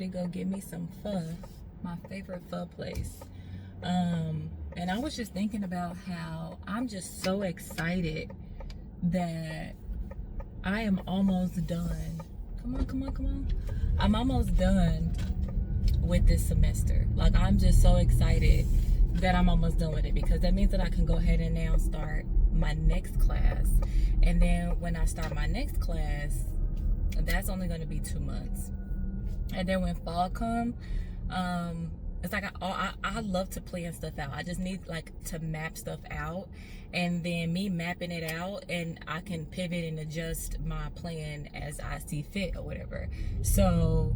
go get me some pho, my favorite pho place. And I was just thinking about how I'm just so excited that I am almost done. Come on. I'm almost done with this semester. Like, I'm just so excited that I'm almost done with it, because that means that I can go ahead and now start my next class. And then when I start my next class, that's only going to be 2 months. And then when fall come, it's like I love to plan stuff out. I just need like to map stuff out, and then me mapping it out, and I can pivot and adjust my plan as I see fit or whatever. So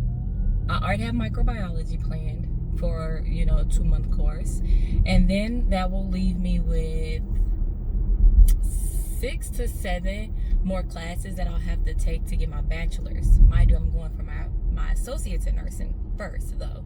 I already have microbiology planned for, a 2-month course, and then that will leave me with 6 to 7 more classes that I'll have to take to get my bachelor's. Mind you, I'm going for my associates in nursing first, though.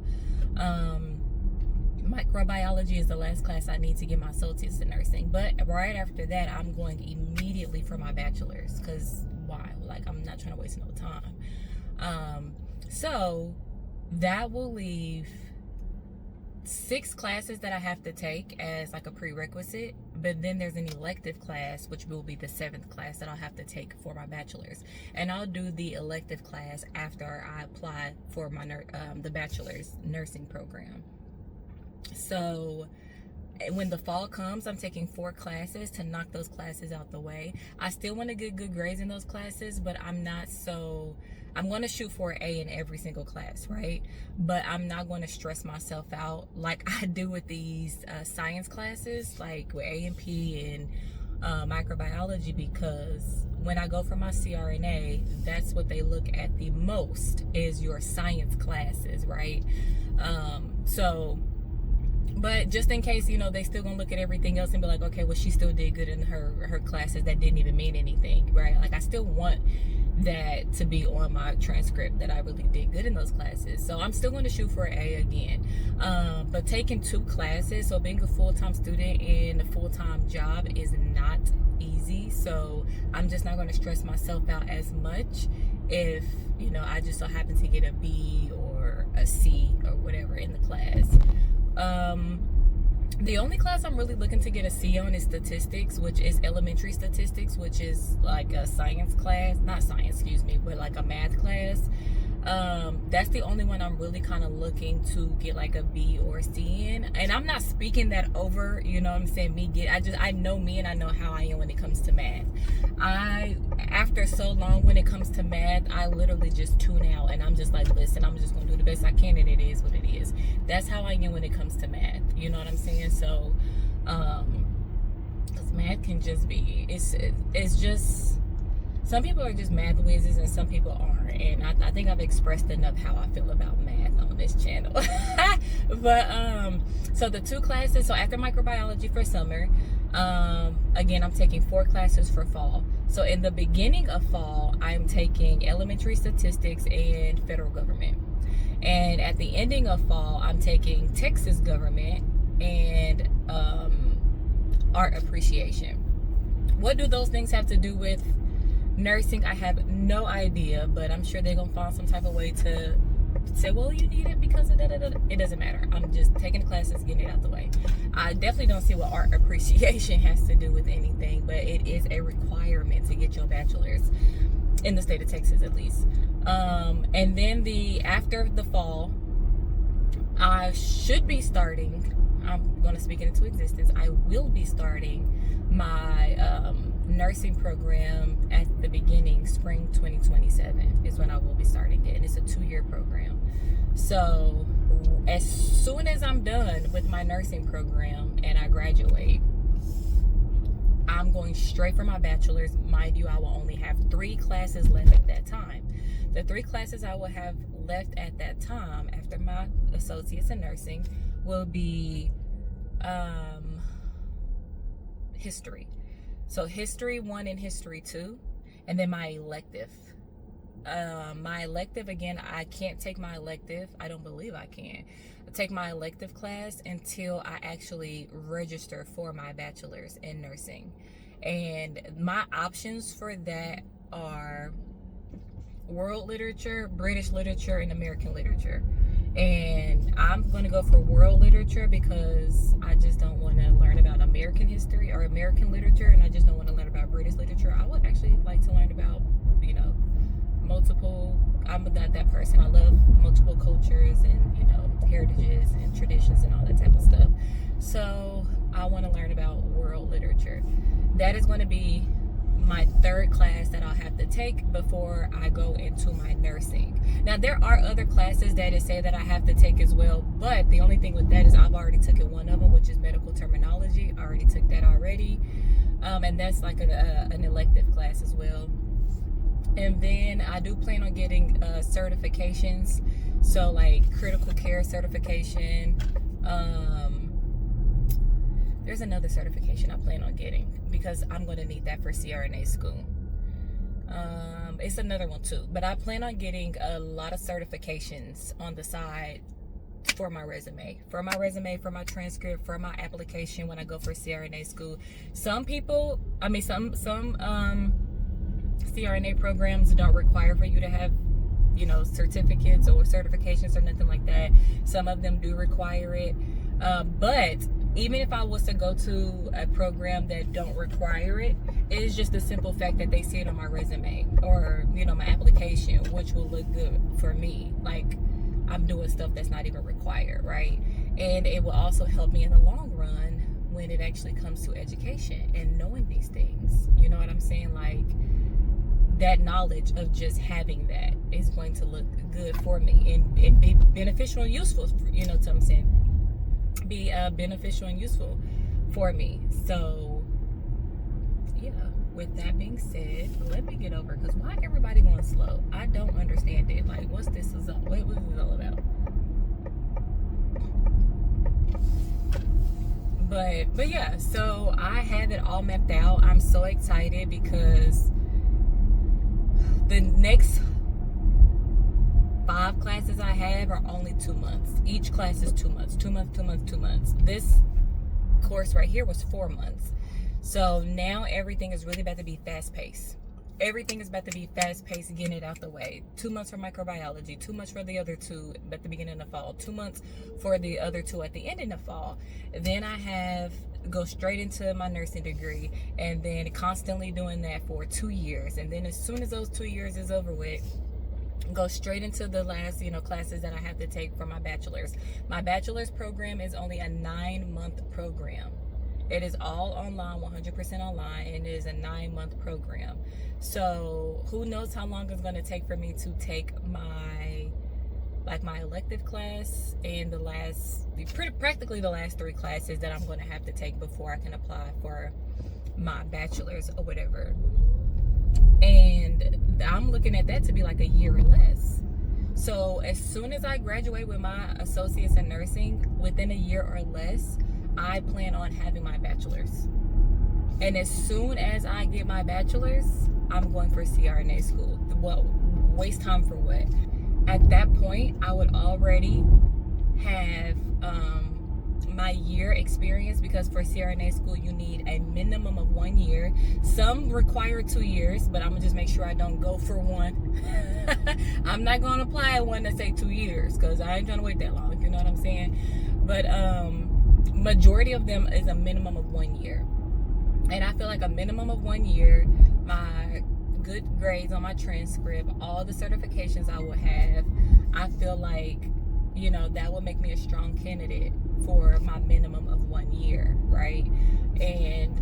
Microbiology is the last class I need to get my associates in nursing, but right after that, I'm going immediately for my bachelor's, because why? Like, I'm not trying to waste no time. So that will leave 6 classes that I have to take as like a prerequisite, but then there's an elective class, which will be the 7th class that I'll have to take for my bachelor's, and I'll do the elective class after I apply for my the bachelor's nursing program. So when the fall comes, I'm taking 4 classes to knock those classes out the way. I still want to get good grades in those classes, but I'm going to shoot for an A in every single class, right? But I'm not going to stress myself out like I do with these science classes, like with A&P and microbiology, because when I go for my CRNA, that's what they look at the most, is your science classes, right? But just in case, they still gonna look at everything else and be like, okay, well, she still did good in her classes that didn't even mean anything, right? Like, I still want that to be on my transcript, that I really did good in those classes. So I'm still going to shoot for an A again. But taking 2 classes, so being a full-time student in a full-time job is not easy. So I'm just not going to stress myself out as much if, I just so happen to get a B or a C or whatever in the class. The only class I'm really looking to get a C on is statistics, which is elementary statistics, which is like a science class, not science, excuse me, but like a math class. That's the only one I'm really kind of looking to get like a B or a C in. And I'm not speaking that over, what I'm saying, I know me, and I know how I am when it comes to math. After so long when it comes to math, I literally just tune out, and I'm just like, listen, I'm just gonna do the best I can, and it is what it is. That's how I am when it comes to math. You know what I'm saying? So, because math can just be, it's just, some people are just math whizzes and some people aren't. And I think I've expressed enough how I feel about math on this channel. But, so the 2 classes, so after microbiology for summer, again, I'm taking 4 classes for fall. So in the beginning of fall, I'm taking elementary statistics and federal government. And at the ending of fall, I'm taking Texas government and art appreciation. What do those things have to do with nursing? I have no idea, but I'm sure they're gonna find some type of way to say, well, you need it because of da-da-da. It doesn't matter. I'm just taking the classes, getting it out the way. I definitely don't see what art appreciation has to do with anything, but it is a requirement to get your bachelor's in the state of Texas, at least. And then after the fall, I should be starting, I'm going to speak it into existence, I will be starting my nursing program at the beginning, spring 2027 is when I will be starting it. And it's a 2-year program. So as soon as I'm done with my nursing program and I graduate, I'm going straight for my bachelor's. Mind you, I will only have 3 classes left at that time. The 3 classes I will have left at that time after my associates in nursing will be history. So history 1 and history 2, and then my elective. My elective, again, I can't take my elective. I don't believe I can take my elective class until I actually register for my bachelor's in nursing. And my options for that are world literature, British literature, and American literature. And I'm going to go for world literature because I just don't want to learn about American history or American literature, and I just don't want to learn about British literature. I would actually like to learn about, multiple. I'm that person. I love multiple cultures and, heritages and traditions and all that type of stuff. So I want to learn about world literature. That is going to be my third class that I'll have to take before I go into my nursing. Now, there are other classes that it say that I have to take as well, but the only thing with that is I've already taken one of them, which is medical terminology. I already took that already, and that's like an elective class as well. And then I do plan on getting certifications, so like critical care certification. There's another certification I plan on getting because I'm going to need that for CRNA school. It's another one too, but I plan on getting a lot of certifications on the side for my resume, for my transcript, for my application when I go for CRNA school. Some CRNA programs don't require for you to have, certificates or certifications or nothing like that. Some of them do require it. But even if I was to go to a program that don't require it, it's just the simple fact that they see it on my resume or, my application, which will look good for me. Like, I'm doing stuff that's not even required, right? And it will also help me in the long run when it actually comes to education and knowing these things. You know what I'm saying? Like, that knowledge of just having that is going to look good for me and be beneficial and useful, what I'm saying? Be beneficial and useful for me. So, yeah, with that being said, let me get over, because why everybody going slow? I don't understand it. Like, what is this all about? But yeah, so I have it all mapped out. I'm so excited because the next 5 classes I have are only 2 months. Each class is 2 months. 2 months, 2 months, 2 months. This course right here was 4 months. So now everything is really about to be fast-paced. Everything is about to be fast-paced, getting it out the way. 2 months for microbiology, 2 months for the other 2 at the beginning of the fall, 2 months for the other 2 at the end of the fall. Then I go straight into my nursing degree, and then constantly doing that for 2 years. And then as soon as those 2 years is over with, go straight into the last, classes that I have to take for my bachelor's. My bachelor's program is only a 9-month program. It is all online, 100% online, and it is a 9-month program. So who knows how long it's going to take for me to take my elective class and practically the last 3 classes that I'm going to have to take before I can apply for my bachelor's or whatever. And I'm looking at that to be like a year or less. So as soon as I graduate with my associates in nursing, within a year or less, I plan on having my bachelor's. And as soon as I get my bachelor's, I'm going for CRNA school. Well, waste time for what? At that point, I would already have my year experience, because for CRNA school, you need a minimum of 1 year. Some require 2 years, but I'm going to just make sure I don't go for 1. I'm not going to apply one that say 2 years, because I ain't trying to wait that long, you know what I'm saying? But majority of them is a minimum of 1 year. And I feel like a minimum of 1 year, my good grades on my transcript, all the certifications I will have, I feel like, that will make me a strong candidate for my minimum of 1 year, right? And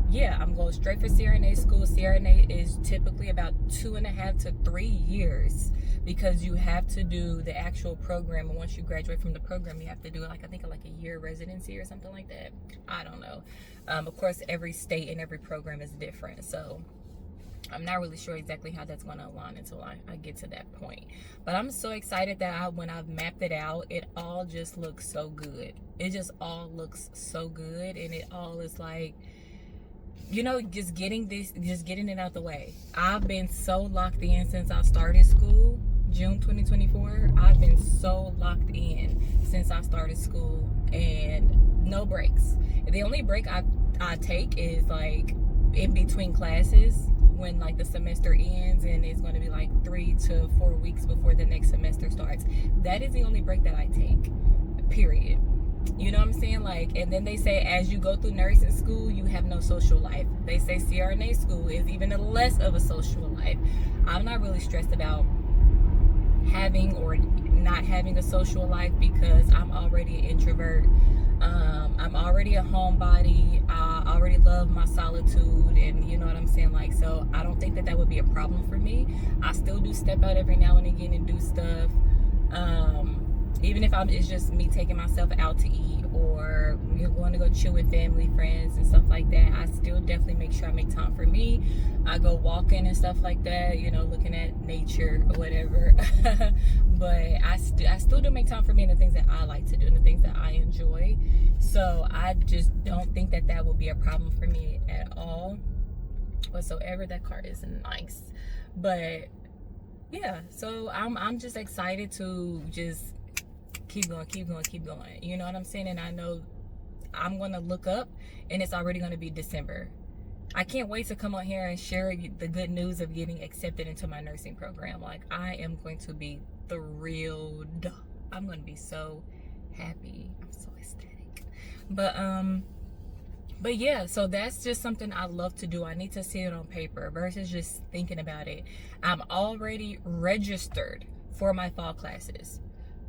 yeah, I'm going straight for CRNA school. CRNA is typically about 2.5 to 3 years, because you have to do the actual program, and once you graduate from the program, you have to do I think a year residency or something like that. I don't know. Of course, every state and every program is different, so I'm not really sure exactly how that's going to align until I get to that point. But I'm so excited that when I've mapped it out, it all just looks so good. It just all looks so good, and it all is like, just getting it out the way. I've been so locked in since I started school, June 2024. I've been so locked in since I started school, and no breaks. The only break I take is like in between classes, when like the semester ends, and it's going to be like 3 to 4 weeks before the next semester starts. That is the only break that I take, period. You know what I'm saying? Like, and then they say as you go through nursing school, you have no social life. They say CRNA school is even less of a social life. I'm not really stressed about having or not having a social life because I'm already an introvert. I'm already a homebody. I already love my solitude, and you know what I'm saying? Like, so I don't think that that would be a problem for me. I still do step out every now and again and do stuff. Even if it's just me taking myself out to eat, or going to go chill with family, friends, and stuff like that, I still definitely make sure I make time for me. I go walking and stuff like that, you know, looking at nature or whatever. But I still do make time for me and the things that I like to do and the things that I enjoy. So I just don't think that that will be a problem for me at all whatsoever. That car is nice. But yeah, so I'm just excited to just keep going. You know what I'm saying? And I know I'm going to look up and it's already going to be December. I can't wait to come on here and share the good news of getting accepted into my nursing program. Like, I am going to be thrilled. I'm going to be so happy. I'm so ecstatic. But yeah, so that's just something I love to do. I need to see it on paper versus just thinking about it. I'm already registered for my fall classes.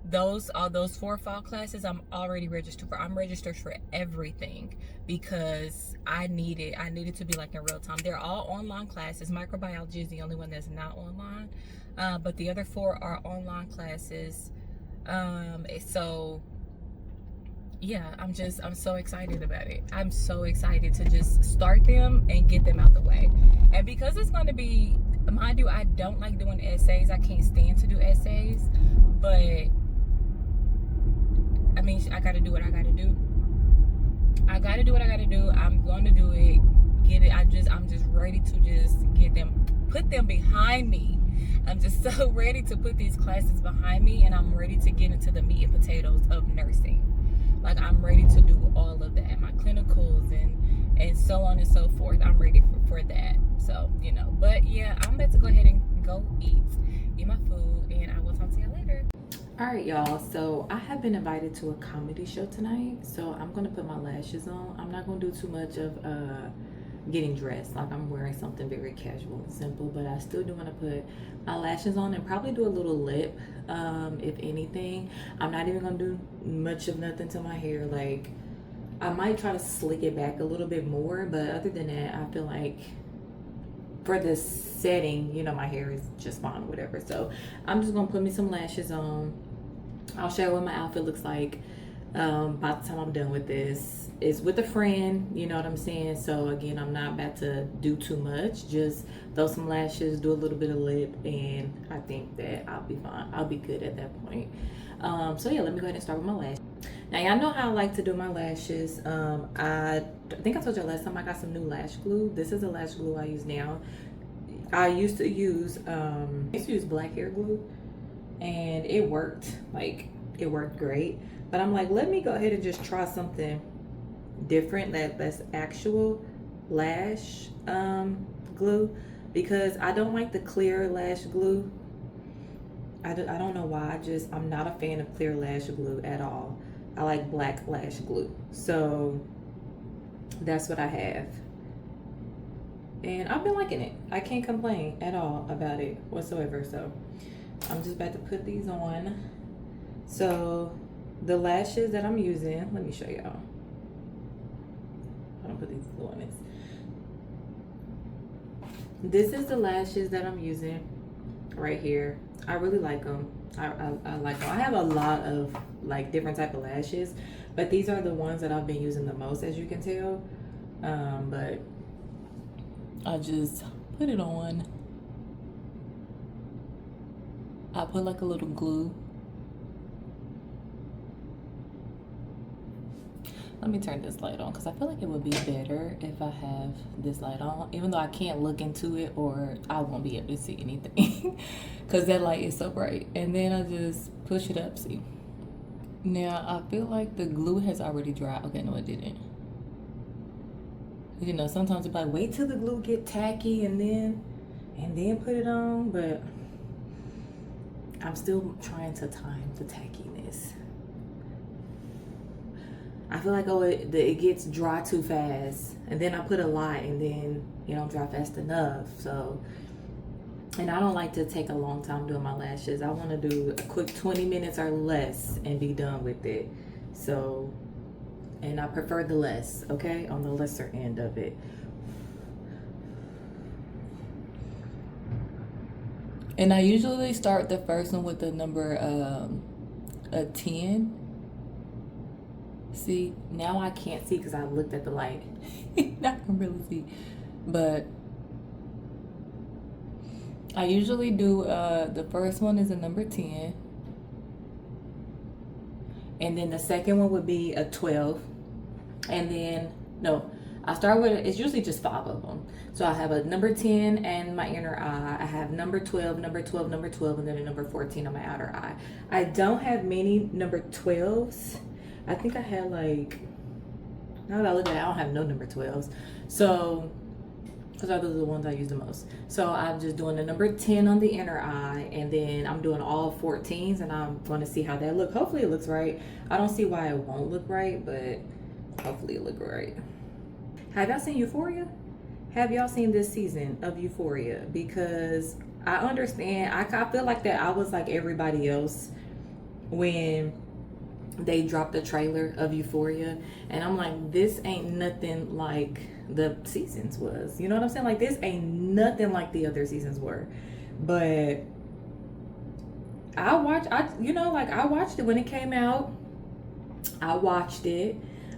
Those 4 fall classes I'm already registered for. I'm registered for everything because I needed to be like in real time. They're all online classes. Microbiology is the only one that's not online, but the other 4 are online classes. So yeah, I'm so excited about it. I'm so excited to just start them and get them out the way. And because it's going to be, mind you, I don't like doing essays. I can't stand to do essays, but I mean, I gotta do what I gotta do. I'm going to do it. Get it. I'm just ready to just put them behind me. I'm just so ready to put these classes behind me, and I'm ready to get into the meat and potatoes of nursing. Like, I'm ready to do all of that, my clinicals and so on and so forth. I'm ready for that. So, you know, but yeah, I'm about to go ahead and go eat my food, and I will talk to you later. All right, y'all, so I have been invited to a comedy show tonight, so I'm gonna put my lashes on. I'm not gonna do too much of getting dressed. Like, I'm wearing something very casual and simple, but I still do want to put my lashes on and probably do a little lip, if anything. I'm not even gonna do much of nothing to my hair. Like, I might try to slick it back a little bit more, but other than that, I feel like for the setting, you know, my hair is just fine or whatever. So I'm just gonna put me some lashes on. I'll share what my outfit looks like by the time I'm done with this. It's with a friend, you know what I'm saying? So again, I'm not about to do too much. Just throw some lashes, do a little bit of lip, and I think that I'll be fine. I'll be good at that point. So yeah, let me go ahead and start with my lashes. Now, y'all know how I like to do my lashes. I think I told you last time I got some new lash glue. This is the lash glue I use now. I used to use black hair glue, and it worked. Like, it worked great. But I'm like, let me go ahead and just try something different that's actual lash glue, because I don't like the clear lash glue. I don't know why. I'm not a fan of clear lash glue at all. I like black lash glue. So that's what I have. And I've been liking it. I can't complain at all about it whatsoever. So I'm just about to put these on. So the lashes that I'm using, let me show y'all. I don't put these glue on this. This is the lashes that I'm using right here. I really like them. I like them. I have a lot of like different type of lashes, but these are the ones that I've been using the most, as you can tell. But I just put it on. I put like a little glue. Let me turn this light on because I feel like it would be better if I have this light on, even though I can't look into it or I won't be able to see anything because that light is so bright. And then I just push it up, see. Now I feel like the glue has already dried. Okay, no, it didn't. You know, sometimes it's like, wait till the glue get tacky and then put it on. But I'm still trying to time the tackiness. I feel like, it gets dry too fast, and then I put a lot, and then it don't dry fast enough. So, and I don't like to take a long time doing my lashes. I want to do a quick 20 minutes or less and be done with it. So, and I prefer the less, okay, on the lesser end of it. And I usually start the first one with the number a 10. See, now I can't see because I looked at the light. Now I can really see. But I usually do, the first one is a number 10. And then the second one would be a 12. And then, no, I start with, it's usually just 5 of them. So I have a number 10 and my inner eye. I have number 12, number 12, number 12, and then a number 14 on my outer eye. I don't have many number 12s. I think I had like, now that I look at it, I don't have no number 12s. So, because those are the ones I use the most. So I'm just doing the number 10 on the inner eye, and then I'm doing all 14s, and I'm going to see how that look. Hopefully it looks right. I don't see why it won't look right, but hopefully it look right. Have y'all seen Euphoria? Have y'all seen this season of Euphoria? Because I understand, I feel like that I was like everybody else when they dropped the trailer of Euphoria, and I'm like, this ain't nothing like the seasons was. You know what I'm saying? Like, this ain't nothing like the other seasons were. But I watched it when it came out. I watched it.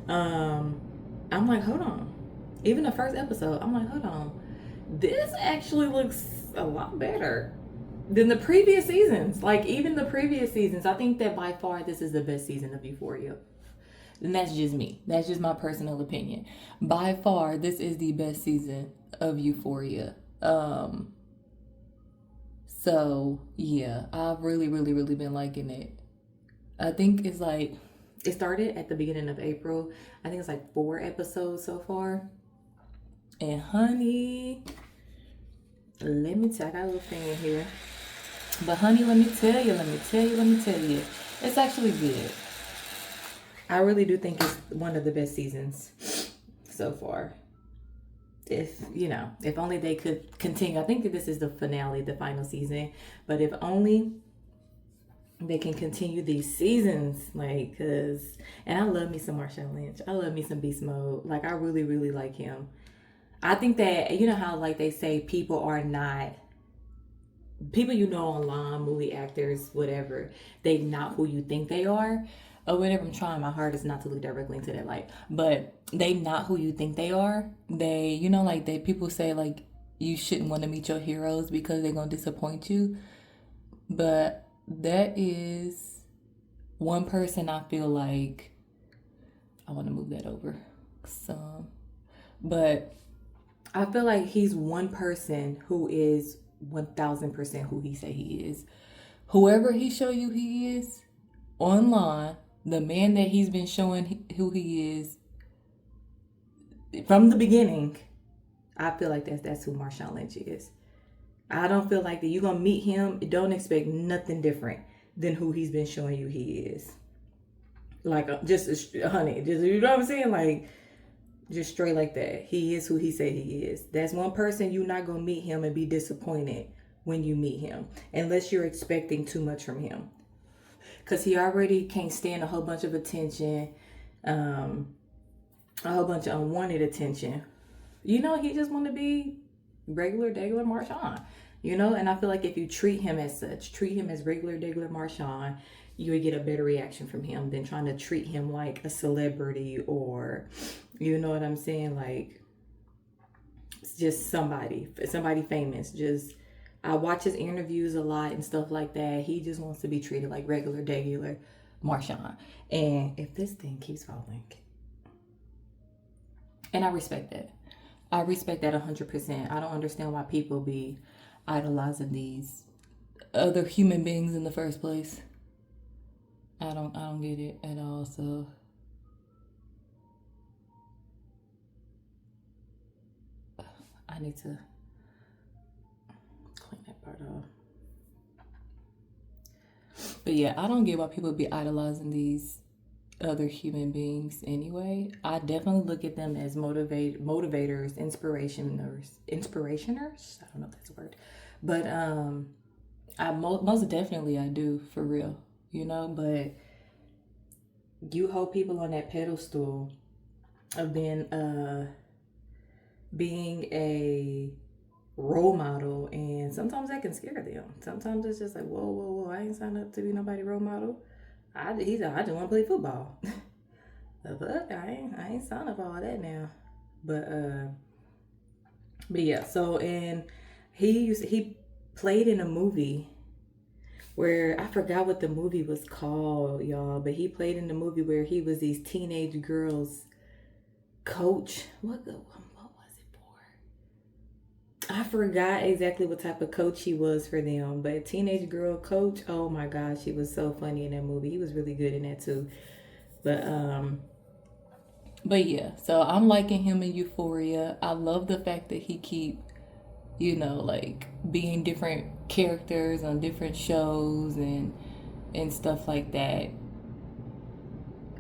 I'm like, hold on. Even the first episode, I'm like, hold on. This actually looks a lot better than the previous seasons. Like, even the previous seasons, I think that by far this is the best season of Euphoria. And that's just me. That's just my personal opinion. By far, this is the best season of Euphoria. So yeah, I've really, really, really been liking it. I think it's like, it started at the beginning of April. I think it's like 4 episodes so far. And honey, let me tell you, I got a little thing in here. But honey, let me tell you, it's actually good. I really do think it's one of the best seasons so far. If only they could continue. I think that this is the finale, the final season. But if only they can continue these seasons, like, and I love me some Marshawn Lynch. I love me some Beast Mode. Like, I really, really like him. I think that, you know how, like, they say people online, movie actors, whatever, they not who you think they are, or whatever. I'm trying my hardest not to look directly into that light, but they not who you think they are. They, people say, like, you shouldn't want to meet your heroes because they're going to disappoint you. But that is one person I feel like, I want to move that over some, but I feel like he's one person who is 1000% who he say he is. Whoever he show you he is online, the man that he's been showing who he is from the beginning, I feel like that's who Marshawn Lynch is. I don't feel like that you're gonna meet him, don't expect nothing different than who he's been showing you he is. Like, just honey, just, you know what I'm saying? Like, just straight like that. He is who he said he is. That's one person you're not gonna meet him and be disappointed when you meet him, unless you're expecting too much from him, because he already can't stand a whole bunch of attention, a whole bunch of unwanted attention. He just want to be regular Marshawn, and I feel like if you treat him as such, treat him as regular Marshawn, you would get a better reaction from him than trying to treat him like a celebrity, or, you know what I'm saying, like, just somebody famous. Just, I watch his interviews a lot and stuff like that. He just wants to be treated like regular Marshawn. And if this thing keeps falling, and I respect that. I respect that 100%. I don't understand why people be idolizing these other human beings in the first place. I don't get it at all. So, I need to clean that part off. But yeah, I don't get why people be idolizing these other human beings anyway. I definitely look at them as motivators, inspirationers. I don't know if that's a word, but I most definitely I do, for real, you know. But you hold people on that pedestal of being a role model, and sometimes that can scare them. Sometimes it's just like, whoa, whoa, whoa, I ain't signed up to be nobody role model. He said, I just want to play football. The fuck, I ain't signed up for all that now. But yeah. So, and he played in a movie where, I forgot what the movie was called, y'all. But he played in the movie where he was these teenage girls' coach. What was it for? I forgot exactly what type of coach he was for them, but teenage girl coach. Oh my gosh, he was so funny in that movie. He was really good in that too. But yeah, so I'm liking him in Euphoria. I love the fact that he keep, like being different characters on different shows and stuff like that.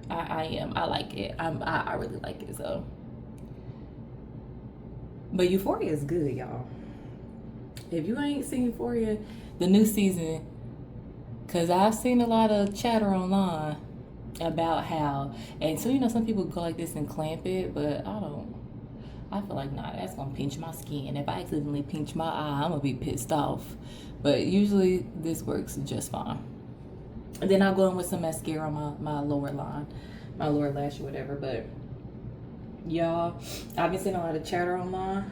I like it. I really like it. So, but Euphoria is good, y'all. If you ain't seen Euphoria, the new season, because I've seen a lot of chatter online about how, and so some people go like this and clamp it, but I don't. I feel like, nah, that's gonna pinch my skin. If I accidentally pinch my eye, I'm gonna be pissed off. But usually this works just fine. And then I'll go in with some mascara on my lower line, my lower lash or whatever. But y'all, I've been seeing a lot of chatter online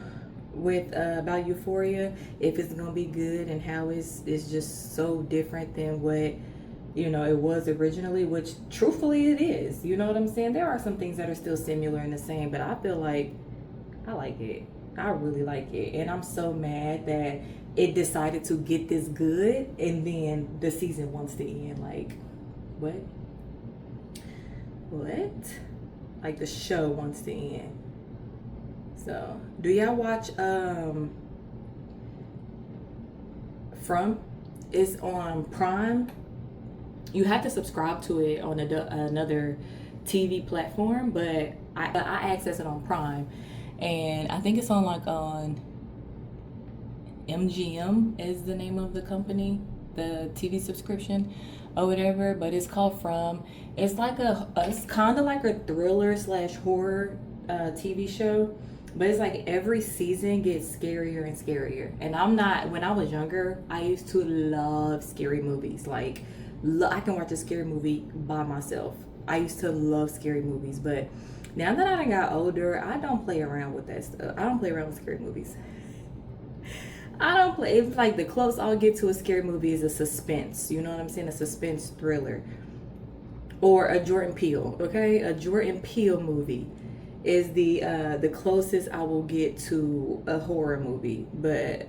with about Euphoria, if it's gonna be good and how it's just so different than what it was originally, which truthfully it is. You know what I'm saying? There are some things that are still similar and the same, but I feel like I like it. I really like it. And I'm so mad that it decided to get this good and then the season wants to end. Like, what? Like, the show wants to end. So, do y'all watch From? It's on Prime. You have to subscribe to it on another TV platform, but I access it on Prime, and I think it's on MGM is the name of the company, the TV subscription or whatever. But it's called From. It's kind of like a thriller / horror TV show. But it's like every season gets scarier and scarier. And when I was younger, I used to love scary movies. Like, I can watch a scary movie by myself. I used to love scary movies. But now that I got older, I don't play around with that stuff. I don't play around with scary movies. I don't play. It's like the closest I'll get to a scary movie is a suspense. You know what I'm saying? A suspense thriller. Or a Jordan Peele, okay? A Jordan Peele movie is the closest I will get to a horror movie. But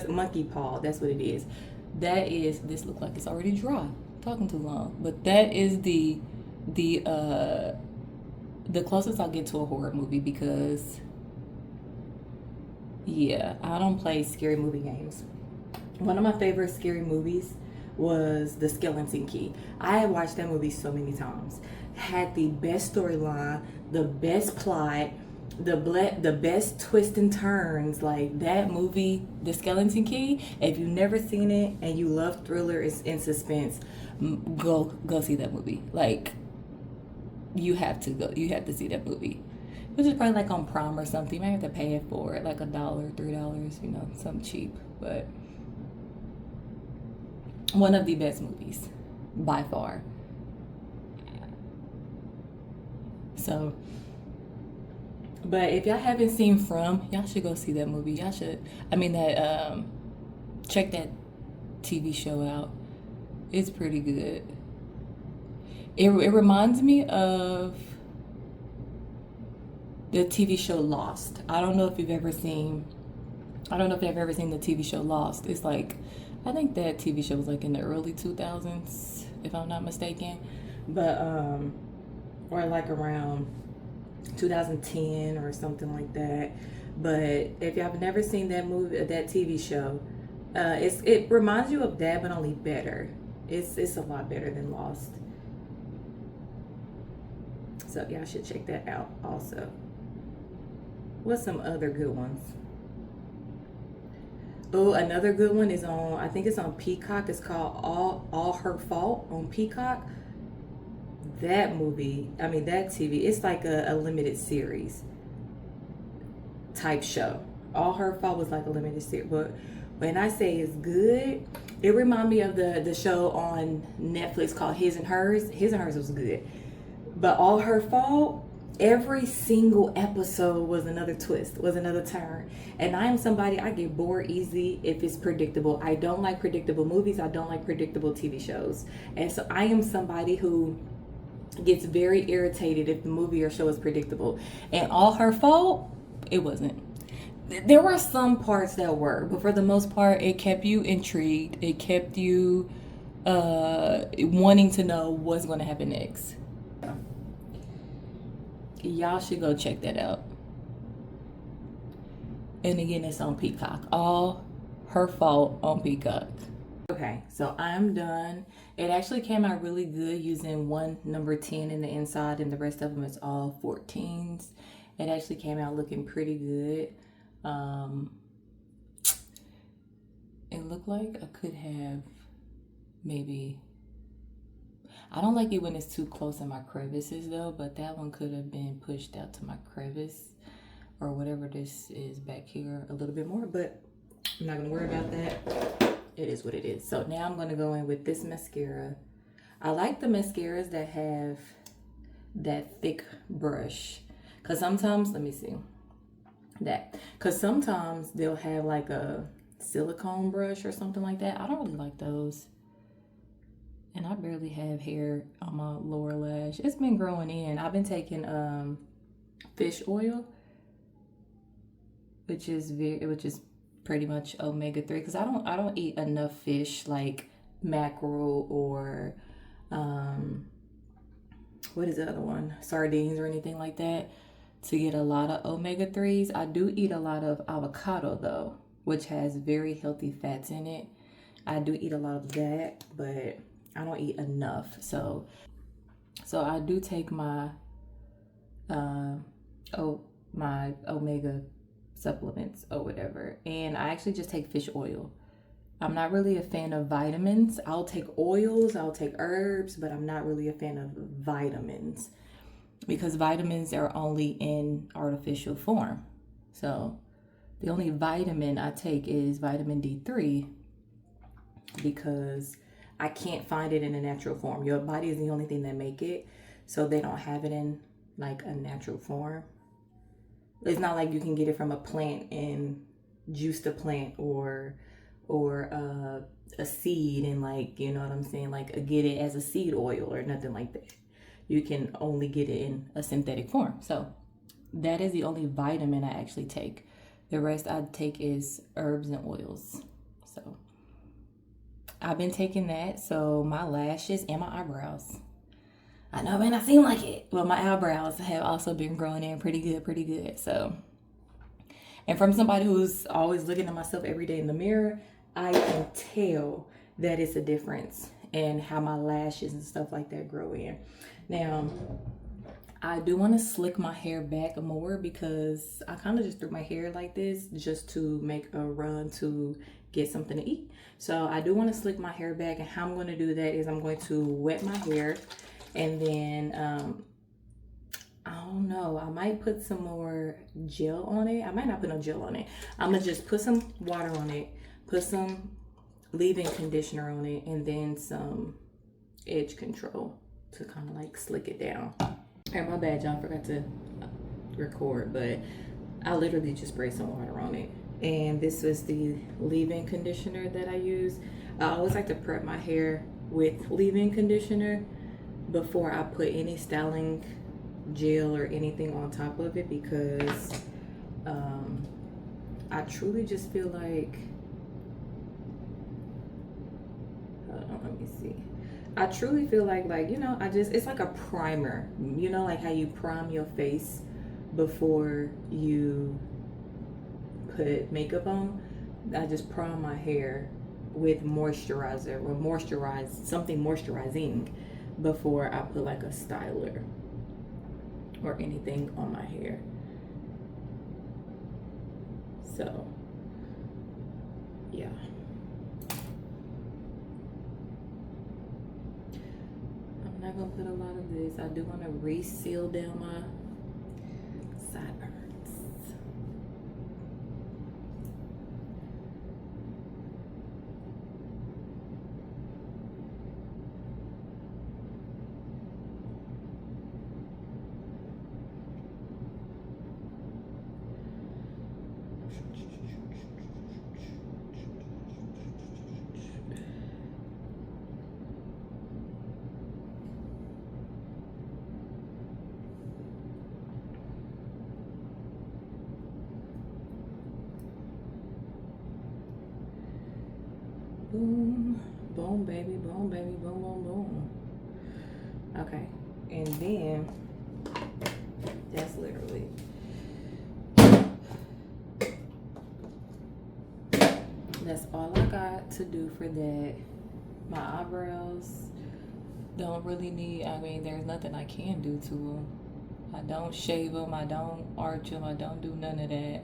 Monkey Paw, that's what it is. This look like it's already dry. Talking too long. But that is the closest I'll get to a horror movie, because yeah, I don't play scary movie games. One of my favorite scary movies was The Skeleton Key. I have watched that movie so many times. Had the best storyline, the best plot, the best twists and turns. Like, that movie, The Skeleton Key, if you've never seen it and you love thriller and suspense, go see that movie. Like, you have to see that movie, which is probably like on Prime or something. You might have to pay it for it, like $1, $3, something cheap. But one of the best movies by far. So, but if y'all haven't seen From, y'all should go see that movie. Y'all should, check that TV show out. It's pretty good. It reminds me of the TV show Lost. I don't know if you've ever seen the TV show Lost. It's like, I think that TV show was like in the early 2000s, if I'm not mistaken. But, or like around 2010 or something like that. But if y'all have never seen that movie, that TV show, it reminds you of that, but only better. It's a lot better than Lost. So y'all should check that out also. What's some other good ones? Oh, another good one is on, I think it's on Peacock. It's called All Her Fault on Peacock. That movie, I mean that TV, it's like a limited series type show. All Her Fault was like a limited series, but when I say it's good, it reminds me of the show on Netflix called His and Hers. His and Hers was good, but All Her Fault, every single episode was another twist, was another turn. And I am somebody, I get bored easy if it's predictable. I don't like predictable movies. I don't like predictable TV shows. And so I am somebody who gets very irritated if the movie or show is predictable. And All Her Fault, it wasn't. There were some parts that were, but for the most part, it kept you intrigued. It kept you wanting to know what's going to happen next. Y'all should go check that out. And again, it's on Peacock. All Her Fault on Peacock. Okay, so I'm done. It actually came out really good using one number 10 in the inside, and the rest of them is all 14s. It actually came out looking pretty good. It looked like I could have maybe, I don't like it when it's too close in my crevices though, but that one could have been pushed out to my crevice or whatever this is back here a little bit more, but I'm not gonna worry about that. It is what it is. So now I'm gonna go in with this mascara. I like the mascaras that have that thick brush, because sometimes, let me see, because sometimes they'll have like a silicone brush or something like that. I don't really like those. And I barely have hair on my lower lash. It's been growing in. I've been taking fish oil, which is pretty much omega-3, because I don't eat enough fish like mackerel or what is the other one? Sardines or anything like that to get a lot of omega-3s. I do eat a lot of avocado though, which has very healthy fats in it. I do eat a lot of that, but I don't eat enough. So I do take my my omega supplements or whatever, and I actually just take fish oil. I'm not really a fan of vitamins. I'll take oils, I'll take herbs, but I'm not really a fan of vitamins because vitamins are only in artificial form. So the only vitamin I take is vitamin D3 because I can't find it in a natural form. Your body is the only thing that make it, so they don't have it in like a natural form. It's not like you can get it from a plant and juice the plant or a seed and, like, you know what I'm saying, like get it as a seed oil or nothing like that. You can only get it in a synthetic form. So that is the only vitamin I actually take. The rest I take is herbs and oils. So I've been taking that. So my lashes and my eyebrows, I know it may not seem like it, but my eyebrows have also been growing in pretty good. So, and from somebody who's always looking at myself every day in the mirror, I can tell that it's a difference in how my lashes and stuff like that grow in. Now, I do want to slick my hair back more because I kind of just threw my hair like this just to make a run to get something to eat. So I do want to slick my hair back, and how I'm going to do that is I'm going to wet my hair, and then I don't know, I might put some more gel on it. I might not put no gel on it. I'm gonna just put some water on it, put some leave-in conditioner on it, and then some edge control to kind of like slick it down. And my bad, y'all, forgot to record, but I literally just sprayed some water on it. And this was the leave-in conditioner that I use. I always like to prep my hair with leave-in conditioner before I put any styling gel or anything on top of it, because I truly just feel like, hold on, let me see. I truly feel like, you know, it's like a primer, you know, like how you prime your face before you put makeup on, I just prime my hair with moisturizer or something moisturizing before I put like a styler or anything on my hair. So yeah. I'm not gonna put a lot of this. I do want to reseal down my sideburns. Boom, boom, baby, boom, baby, boom, boom, boom. Okay, and then that's literally that's all I got to do for that. My eyebrows don't really need, I mean, there's nothing I can do to them. I don't shave them, I don't arch them, I don't do none of that.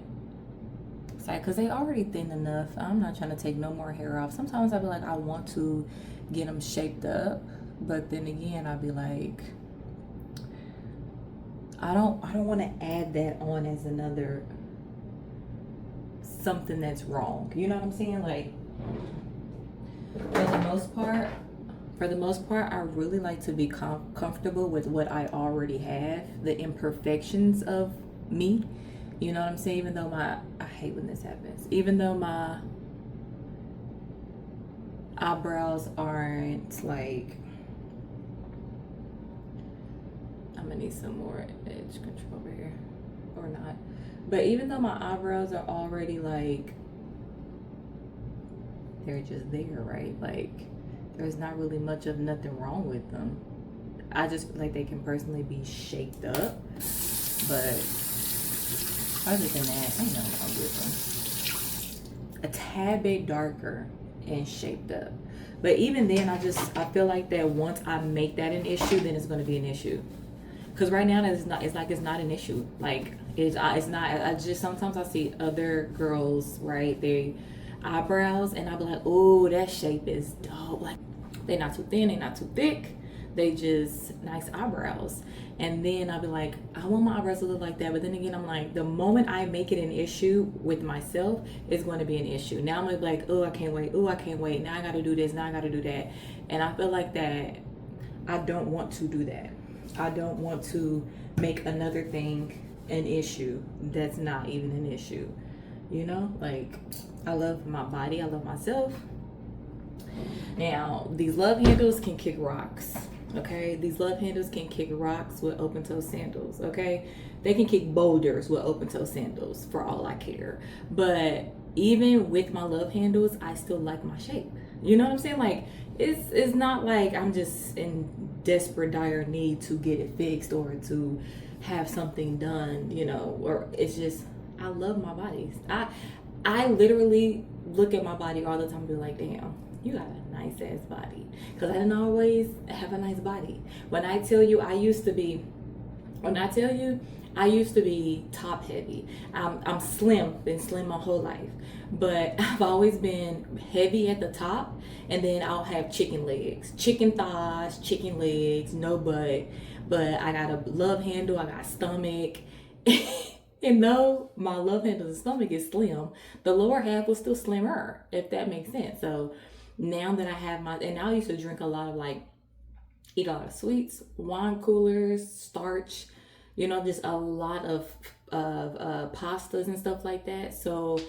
It's like, because they already thin enough. I'm not trying to take no more hair off. Sometimes I'll be like, I want to get them shaped up, but then again, I'll be like, I don't want to add that on as another something that's wrong. You know what I'm saying? Like, for the most part, I really like to be comfortable with what I already have, the imperfections of me. You know what I'm saying? Even though I hate when this happens. Even though my eyebrows aren't like, I'm gonna need some more edge control over here, or not. But even though my eyebrows are already like, they're just there, right? Like, there's not really much of nothing wrong with them. I just feel like they can personally be shaped up, but other than that, I know I'm with them. A tad bit darker and shaped up. But even then, I feel like that once I make that an issue, then it's going to be an issue. Because right now, it's not an issue. Like, it's not, I just, sometimes I see other girls, right, they eyebrows, and I'll be like, oh, that shape is dope. Like, they're not too thin, they're not too thick. They just nice eyebrows. And then I'll be like, I want my eyebrows to look like that. But then again, I'm like, the moment I make it an issue with myself, it's going to be an issue. Now I'm gonna be like, oh, I can't wait. Oh, I can't wait. Now I got to do this. Now I got to do that. And I feel like that I don't want to do that. I don't want to make another thing an issue that's not even an issue. You know, like, I love my body. I love myself. Now, these love handles can kick rocks. Okay, these love handles can kick rocks with open toe sandals. Okay, they can kick boulders with open toe sandals for all I care. But even with my love handles, I still like my shape. You know what I'm saying? Like, it's not like I'm just in desperate dire need to get it fixed or to have something done, you know, or it's just, I love my body. I literally look at my body all the time and be like, damn, you got a nice ass body. Because I didn't always have a nice body. When I tell you I used to be top heavy. I'm slim, been slim my whole life. But I've always been heavy at the top, and then I'll have chicken legs, chicken thighs, chicken legs, no butt. But I got a love handle, I got a stomach. And though my love handle's stomach is slim, the lower half was still slimmer, if that makes sense. So now that I have and I used to drink a lot of eat a lot of sweets, wine coolers, starch, you know, just a lot of pastas and stuff like that. So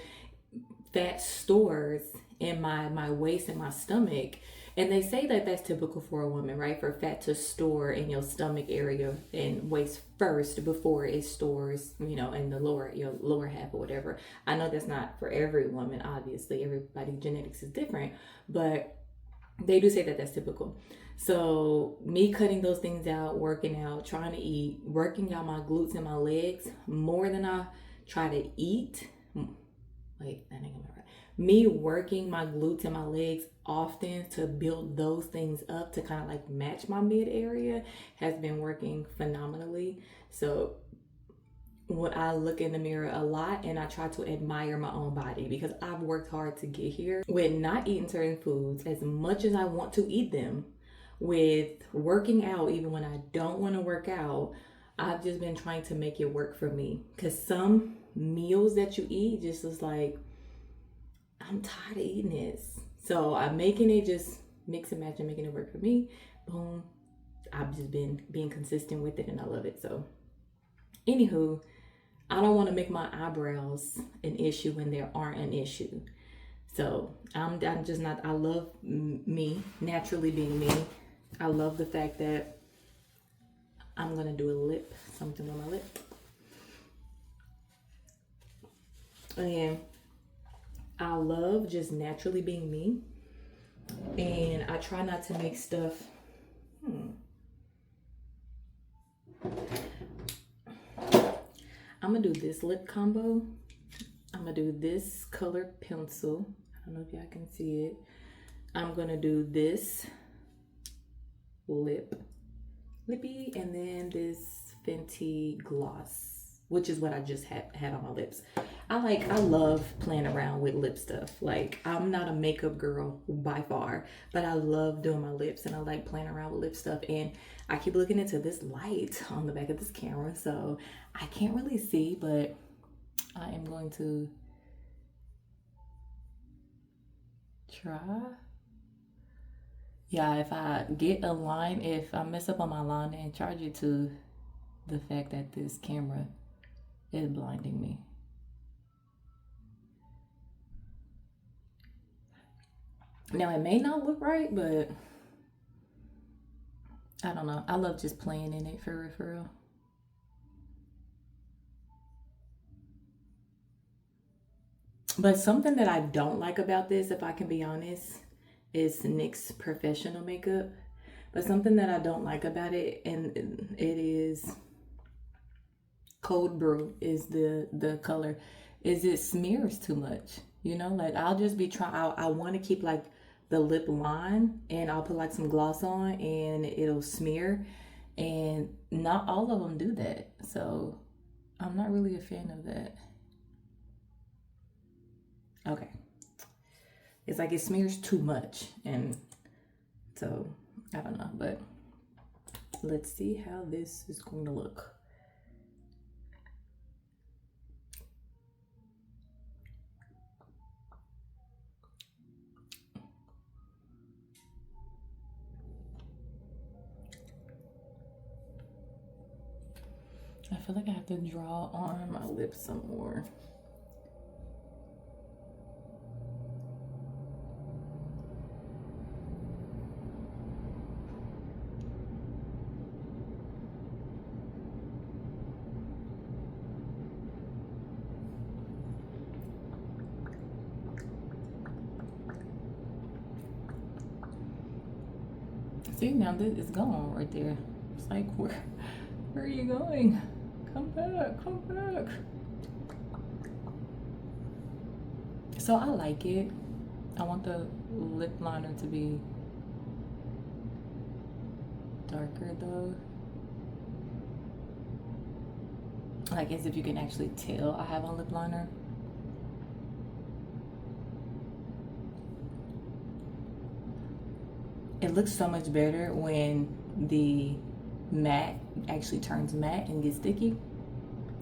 fat stores in my waist and my stomach. And they say that that's typical for a woman, right? For fat to store in your stomach area and waist first before it stores, you know, in your lower half or whatever. I know that's not for every woman, obviously. Everybody's genetics is different, but they do say that that's typical. So me cutting those things out, working out, trying to eat, working out my glutes and my legs more than I try to eat, Wait, that ain't gonna be right. Me working my glutes and my legs often to build those things up to kind of like match my mid area has been working phenomenally. So when I look in the mirror a lot and I try to admire my own body because I've worked hard to get here with not eating certain foods as much as I want to eat them, with working out even when I don't want to work out. I've just been trying to make it work for me because some meals that you eat just is like, I'm tired of eating this. So I'm making it just mix and match and making it work for me. Boom. I've just been being consistent with it and I love it. So anywho, I don't want to make my eyebrows an issue when there aren't an issue. So I'm just not, I love me, naturally being me. I love the fact that I'm going to do a lip, something on my lip. And I love just naturally being me. And I try not to make stuff, I'm gonna do this lip combo. I'm gonna do this color pencil. I don't know if y'all can see it. I'm gonna do this lippy, and then this Fenty gloss, which is what I just had on my lips. I love playing around with lip stuff. Like, I'm not a makeup girl by far, but I love doing my lips and I like playing around with lip stuff. And I keep looking into this light on the back of this camera, so I can't really see, but I am going to try. Yeah, if I get a line, if I mess up on my line, and charge it to the fact that this camera is blinding me. Now, it may not look right, but I don't know. I love just playing in it for real. But something that I don't like about this, if I can be honest, is NYX professional makeup. But something that I don't like about it, and it is Cold Brew is the color, is it smears too much. You know, like I'll just be trying, I want to keep like the lip line and I'll put like some gloss on and it'll smear, and not all of them do that. So I'm not really a fan of that. Okay. It's like it smears too much, and so I don't know, but let's see how this is going to look. I feel like I have to draw on my lips some more. See, now this is gone right there. It's like, where are you going? Come back, come back. So I like it. I want the lip liner to be darker though. Like as if you can actually tell I have on lip liner. It looks so much better when the matte actually turns matte and gets sticky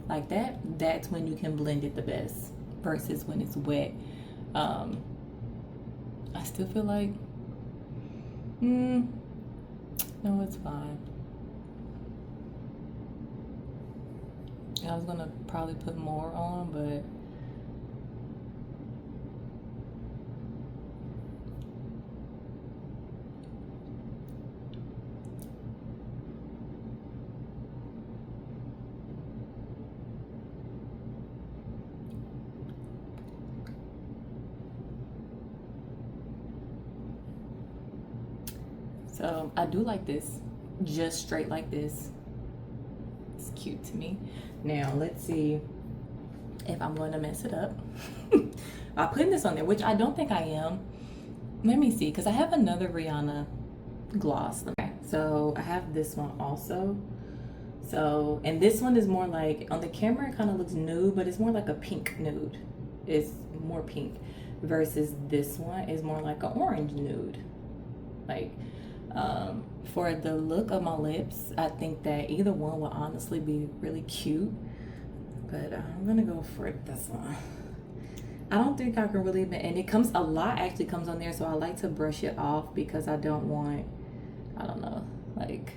like that. That's when you can blend it the best versus when it's wet. I still feel like no, it's fine. I was gonna probably put more on, but so I do like this, just straight like this. It's cute to me. Now let's see if I'm going to mess it up. putting this on there, which I don't think I am. Let me see, because I have another Rihanna gloss. Okay, so I have this one also. So, and this one is more like, on the camera it kind of looks nude, but it's more like a pink nude. It's more pink. Versus this one is more like an orange nude. Like, for the look of my lips, I think that either one will honestly be really cute. But I'm gonna go for this one. I don't think I can really, and it comes, a lot actually comes on there, so I like to brush it off because I don't want, I don't know, like,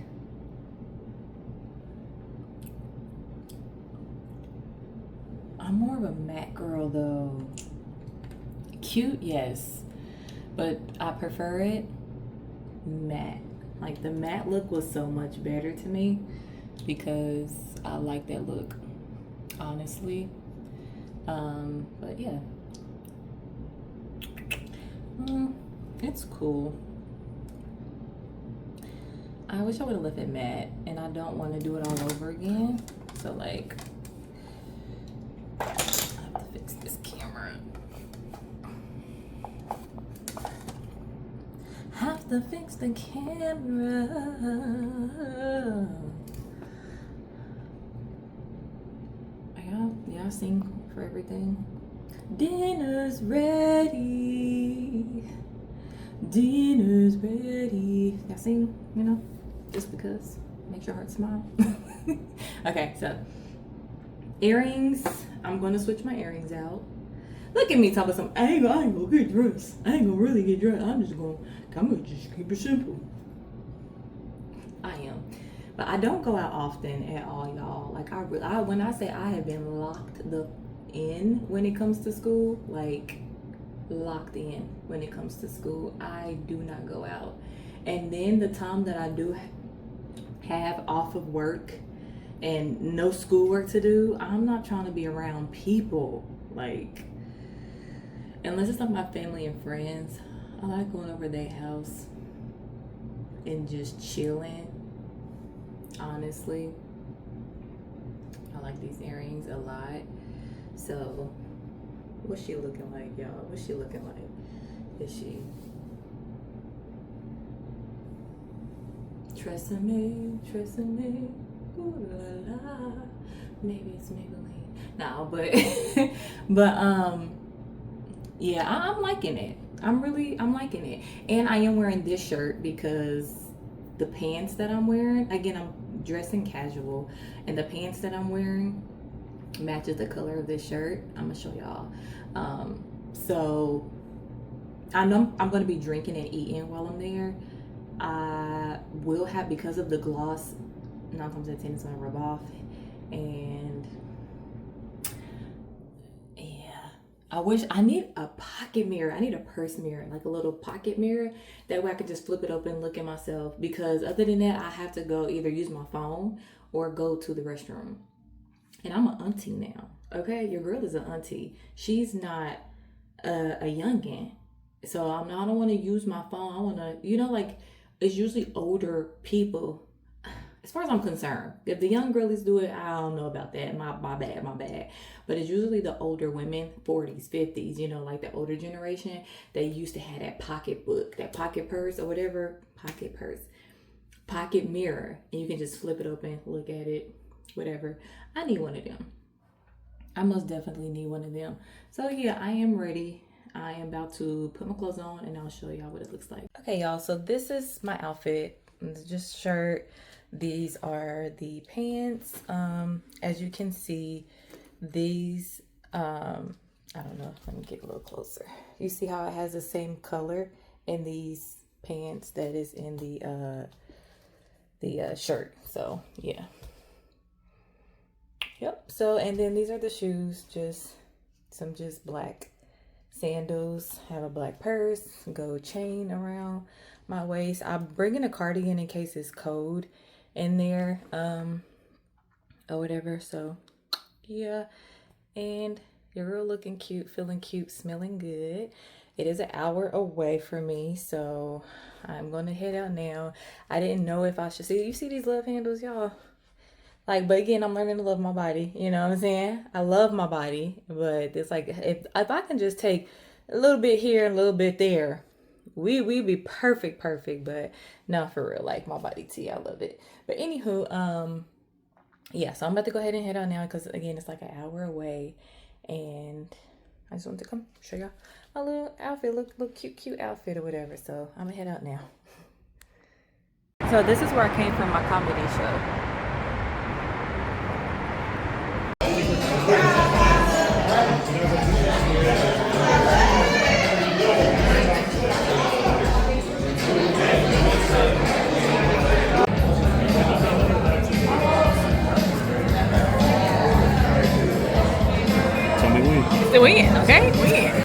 I'm more of a matte girl though. Cute, yes, but I prefer it matte. Like, the matte look was so much better to me because I like that look, honestly. But yeah, it's cool. I wish I would have left it matte, and I don't want to do it all over again. So like, I have to fix this camera. Have to fix the camera. Y'all sing for everything. Dinner's ready. Dinner's ready. Y'all sing, you know, just because. Makes your heart smile. Okay, so earrings. I'm gonna switch my earrings out. Look at me talking some. I ain't gonna get dressed. I ain't gonna really get dressed. I'm gonna just keep it simple. I am, but I don't go out often at all, y'all. Like, when I say I have been locked in when it comes to school, like locked in when it comes to school, I do not go out. And then the time that I do have off of work and no schoolwork to do, I'm not trying to be around people. Like, unless it's like my family and friends, I like going over their house and just chilling. Honestly, I like these earrings a lot. So, what's she looking like, y'all? What's she looking like? Is she Tresemme, ooh la la? Maybe it's Maybelline. No, but yeah, I'm liking it. I'm liking it. And I am wearing this shirt because the pants that I'm wearing, again, I'm dressing casual, and the pants that I'm wearing matches the color of this shirt. I'm gonna show y'all. So I know I'm gonna be drinking and eating while I'm there. I will have, because of the gloss, 9 times out of 10 it's gonna rub off. And yeah, I wish I need a pocket mirror. I need a purse mirror, like a little pocket mirror. That way I could just flip it open and look at myself. Because other than that, I have to go either use my phone or go to the restroom. And I'm an auntie now. Okay, your girl is an auntie. She's not a youngin'. So I don't want to use my phone. I want to, you know, like, it's usually older people, as far as I'm concerned. If the young girlies do it, I don't know about that. My bad. But it's usually the older women, 40s, 50s, you know, like the older generation. They used to have that pocketbook, that pocket purse or whatever. Pocket mirror. And you can just flip it open, look at it, whatever. I need one of them. I most definitely need one of them. So yeah, I am ready. I am about to put my clothes on and I'll show y'all what it looks like. Okay, y'all, so this is my outfit. It's just shirt. These are the pants. As you can see, these, I don't know, let me get a little closer. You see how it has the same color in these pants that is in the shirt. So yeah. Yep. So, and then these are the shoes, just black sandals, have a black purse, gold chain around my waist. I'm bringing a cardigan in case it's cold in there, or whatever. So yeah, and your girl looking cute, feeling cute, smelling good. It is an hour away from me, so I'm gonna head out now. I didn't know if I should see. You see these love handles, y'all? Like, but again, I'm learning to love my body. You know what I'm saying? I love my body, but it's like if I can just take a little bit here, a little bit there, we be perfect. But no, for real, like my body tea, I love it. But anywho, yeah. So I'm about to go ahead and head out now because again, it's like an hour away, and I just wanted to come show y'all my little outfit, look cute outfit or whatever. So I'm gonna head out now. So this is where I came from my comedy show. Tell me when. So we in, okay? We in.